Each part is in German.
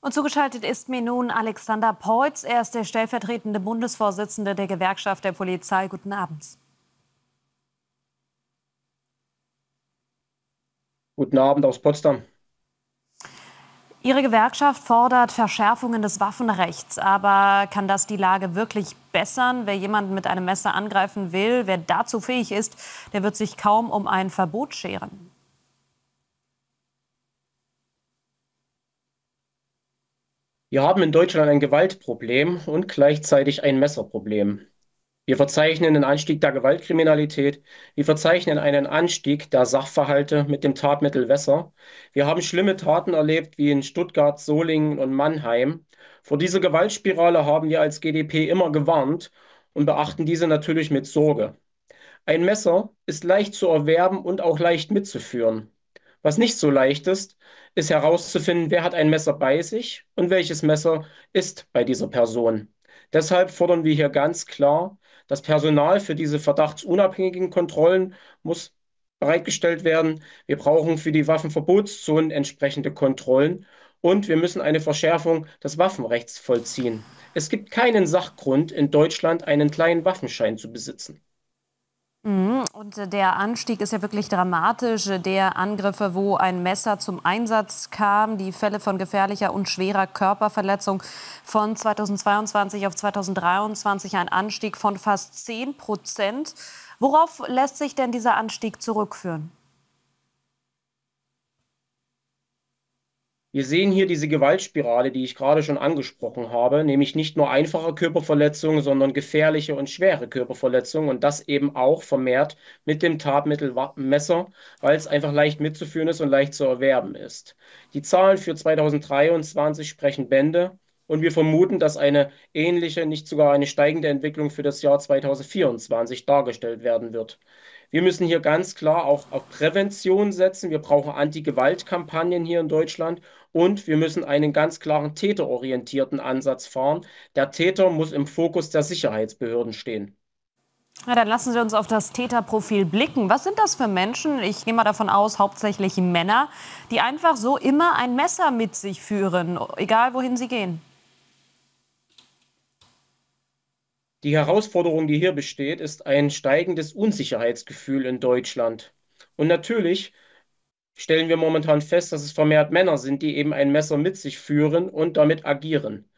Und zugeschaltet ist mir nun Alexander Peutz. Er ist der stellvertretende Bundesvorsitzende der Gewerkschaft der Polizei. Guten Abend. Guten Abend aus Potsdam. Ihre Gewerkschaft fordert Verschärfungen des Waffenrechts. Aber kann das die Lage wirklich bessern? Wer jemanden mit einem Messer angreifen will, wer dazu fähig ist, der wird sich kaum um ein Verbot scheren. Wir haben in Deutschland ein Gewaltproblem und gleichzeitig ein Messerproblem. Wir verzeichnen einen Anstieg der Gewaltkriminalität. Wir verzeichnen einen Anstieg der Sachverhalte mit dem Tatmittel Messer. Wir haben schlimme Taten erlebt wie in Stuttgart, Solingen und Mannheim. Vor dieser Gewaltspirale haben wir als GdP immer gewarnt und beachten diese natürlich mit Sorge. Ein Messer ist leicht zu erwerben und auch leicht mitzuführen. Was nicht so leicht ist, ist herauszufinden, wer hat ein Messer bei sich und welches Messer ist bei dieser Person. Deshalb fordern wir hier ganz klar, das Personal für diese verdachtsunabhängigen Kontrollen muss bereitgestellt werden. Wir brauchen für die Waffenverbotszonen entsprechende Kontrollen und wir müssen eine Verschärfung des Waffenrechts vollziehen. Es gibt keinen Sachgrund, in Deutschland einen kleinen Waffenschein zu besitzen. Und der Anstieg ist ja wirklich dramatisch. Der Angriffe, wo ein Messer zum Einsatz kam, die Fälle von gefährlicher und schwerer Körperverletzung von 2022 auf 2023, ein Anstieg von fast 10%. Worauf lässt sich denn dieser Anstieg zurückführen? Wir sehen hier diese Gewaltspirale, die ich gerade schon angesprochen habe, nämlich nicht nur einfache Körperverletzungen, sondern gefährliche und schwere Körperverletzungen und das eben auch vermehrt mit dem Tatmittel Messer, weil es einfach leicht mitzuführen ist und leicht zu erwerben ist. Die Zahlen für 2023 sprechen Bände und wir vermuten, dass eine ähnliche, nicht sogar eine steigende Entwicklung für das Jahr 2024 dargestellt werden wird. Wir müssen hier ganz klar auch auf Prävention setzen. Wir brauchen Anti-Gewalt-Kampagnen hier in Deutschland und wir müssen einen ganz klaren täterorientierten Ansatz fahren. Der Täter muss im Fokus der Sicherheitsbehörden stehen. Na, dann lassen Sie uns auf das Täterprofil blicken. Was sind das für Menschen? Ich gehe mal davon aus, hauptsächlich Männer, die einfach so immer ein Messer mit sich führen, egal wohin sie gehen. Die Herausforderung, die hier besteht, ist ein steigendes Unsicherheitsgefühl in Deutschland. Und natürlich stellen wir momentan fest, dass es vermehrt Männer sind, die eben ein Messer mit sich führen und damit agieren.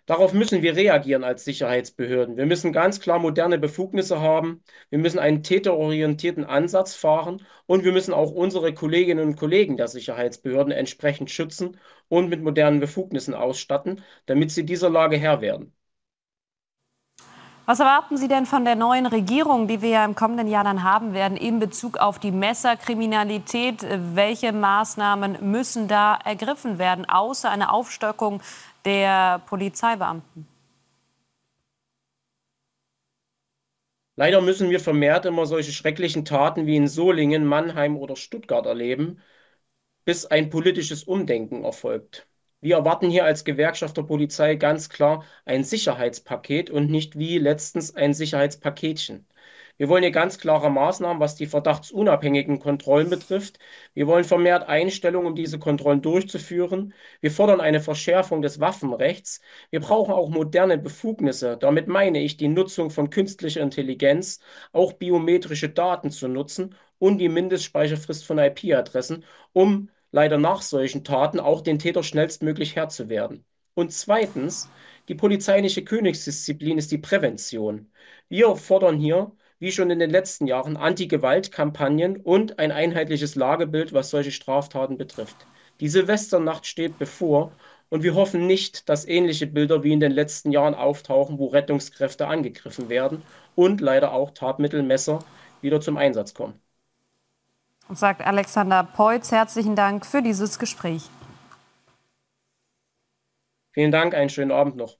Darauf müssen wir reagieren als Sicherheitsbehörden. Wir müssen ganz klar moderne Befugnisse haben. Wir müssen einen täterorientierten Ansatz fahren und wir müssen auch unsere Kolleginnen und Kollegen der Sicherheitsbehörden entsprechend schützen und mit modernen Befugnissen ausstatten, damit sie dieser Lage Herr werden. Was erwarten Sie denn von der neuen Regierung, die wir ja im kommenden Jahr dann haben werden, in Bezug auf die Messerkriminalität? Welche Maßnahmen müssen da ergriffen werden, außer eine Aufstockung der Polizeibeamten? Leider müssen wir vermehrt immer solche schrecklichen Taten wie in Solingen, Mannheim oder Stuttgart erleben, bis ein politisches Umdenken erfolgt. Wir erwarten hier als Gewerkschaft der Polizei ganz klar ein Sicherheitspaket und nicht wie letztens ein Sicherheitspaketchen. Wir wollen hier ganz klare Maßnahmen, was die verdachtsunabhängigen Kontrollen betrifft. Wir wollen vermehrt Einstellungen, um diese Kontrollen durchzuführen. Wir fordern eine Verschärfung des Waffenrechts. Wir brauchen auch moderne Befugnisse. Damit meine ich die Nutzung von künstlicher Intelligenz, auch biometrische Daten zu nutzen und die Mindestspeicherfrist von IP-Adressen, um leider nach solchen Taten auch den Täter schnellstmöglich Herr zu werden. Und zweitens, die polizeiliche Königsdisziplin ist die Prävention. Wir fordern hier, wie schon in den letzten Jahren, Anti-Gewalt-Kampagnen und ein einheitliches Lagebild, was solche Straftaten betrifft. Die Silvesternacht steht bevor und wir hoffen nicht, dass ähnliche Bilder wie in den letzten Jahren auftauchen, wo Rettungskräfte angegriffen werden und leider auch Tatmittelmesser wieder zum Einsatz kommen. Und sagt Alexander Peutz, herzlichen Dank für dieses Gespräch. Vielen Dank, einen schönen Abend noch.